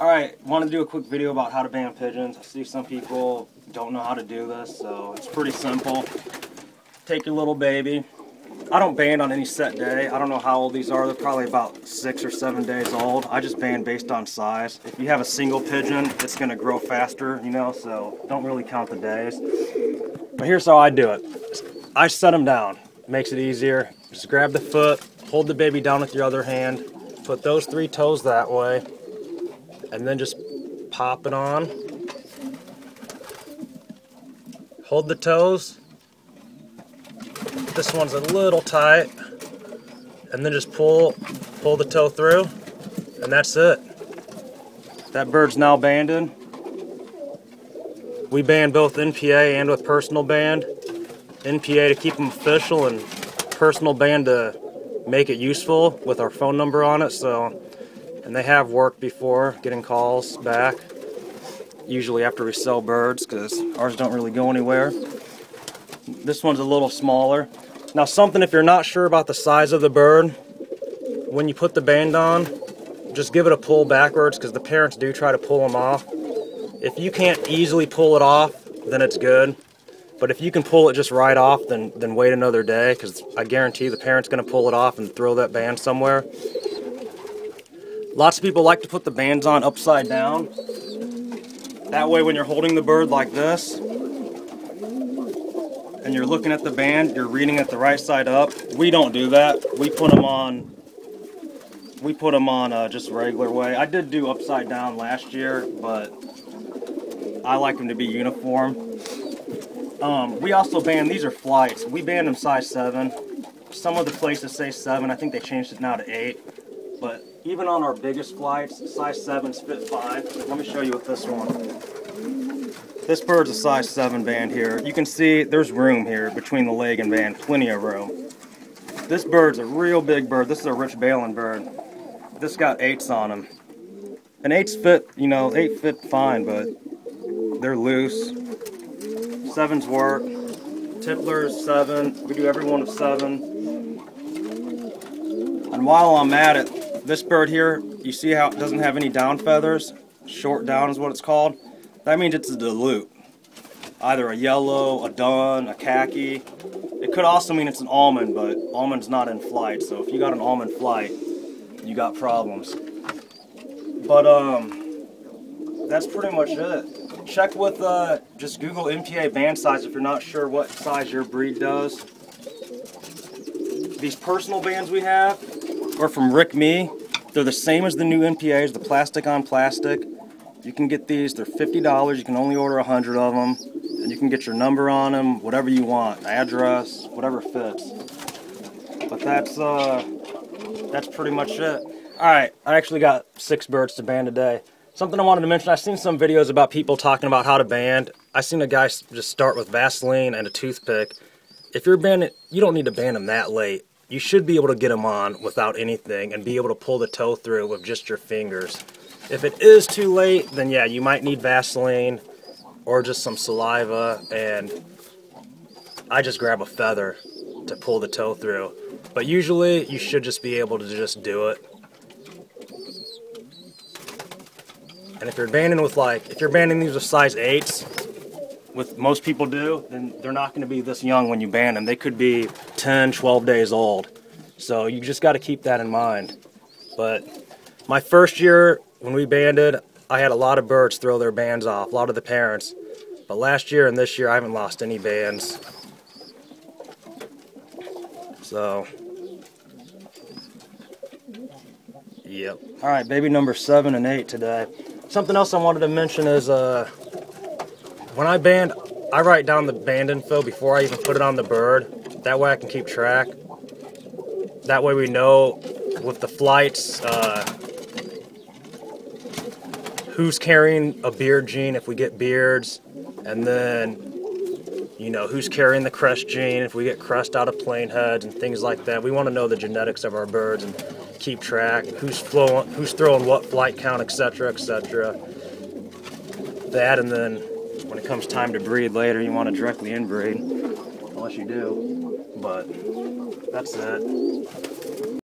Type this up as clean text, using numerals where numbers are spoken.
Alright, want to do a quick video about how to band pigeons. I see some people don't know how to do this, so it's pretty simple. Take your little baby. I don't band on any set day. I don't know how old these are. They're probably about 6 or 7 days old. I just band based on size. If you have a single pigeon, it's going to grow faster, you know, so don't really count the days. But here's how I do it. I set them down. Makes it easier. Just grab the foot, hold the baby down with your other hand, put those 3 toes that way, and then just pop it on. Hold the toes. This one's a little tight, and then just pull the toe through, and that's it. That bird's now banded. We band both NPA and with personal band. NPA to keep them official, and personal band to make it useful with our phone number on it. So, and they have worked before, getting calls back, usually after we sell birds, because ours don't really go anywhere. This one's a little smaller. Now something, if you're not sure about the size of the bird, when you put the band on, just give it a pull backwards, because the parents do try to pull them off. If you can't easily pull it off, then it's good. But if you can pull it just right off, then wait another day, because I guarantee the parent's going to pull it off and throw that band somewhere. Lots of people like to put the bands on upside down. That way when you're holding the bird like this, and you're looking at the band, you're reading it the right side up. We don't do that. We put them on just a regular way. I did do upside down last year, but I like them to be uniform. We also band, these are flights. We band them size 7. Some of the places say 7. I think they changed it now to 8. But even on our biggest flights, size 7s fit fine. Let me show you with this one. This bird's a size 7 band here. You can see there's room here between the leg and band, plenty of room. This bird's a real big bird. This is a Rich Balin bird. This got 8s on them. And 8s fit, you know, 8 fit fine, but they're loose. 7s work. Tipplers, 7. We do every one of 7. And while I'm at it, this bird here, you see how it doesn't have any down feathers? Short down is what it's called. That means it's a dilute. Either a yellow, a dun, a khaki. It could also mean it's an almond, but almond's not in flight, so if you got an almond flight, you got problems. But that's pretty much it. Check with, just Google NPA band size if you're not sure what size your breed does. These personal bands we have are from Rick Me. They're the same as the new NPAs, the plastic on plastic. You can get these, they're $50, you can only order 100 of them, and you can get your number on them, whatever you want, address, whatever fits. But that's pretty much it. Alright, I actually got 6 birds to band today. Something I wanted to mention, I've seen some videos about people talking about how to band. I seen a guy just start with Vaseline and a toothpick. If you're banding, you don't need to band them that late. You should be able to get them on without anything and be able to pull the toe through with just your fingers. If it is too late, then yeah, you might need Vaseline or just some saliva, and I just grab a feather to pull the toe through. But usually, you should just be able to just do it. And if you're banding with if you're banding these with size 8s, with most people do, then they're not going to be this young when you band them. They could be 10, 12 days old. So you just got to keep that in mind. But my first year, when we banded, I had a lot of birds throw their bands off, a lot of the parents. But last year and this year, I haven't lost any bands. So, yep. Alright, baby number 7 and 8 today. Something else I wanted to mention is, when I band, I write down the band info before I even put it on the bird. That way I can keep track. That way we know with the flights, who's carrying a beard gene if we get beards, and then, you know, who's carrying the crest gene if we get crest out of plane heads and things like that. We want to know the genetics of our birds and keep track, who's throwing what flight count, etc., etc. That, and then when it comes time to breed later, you want to directly inbreed, unless you do. But that's it.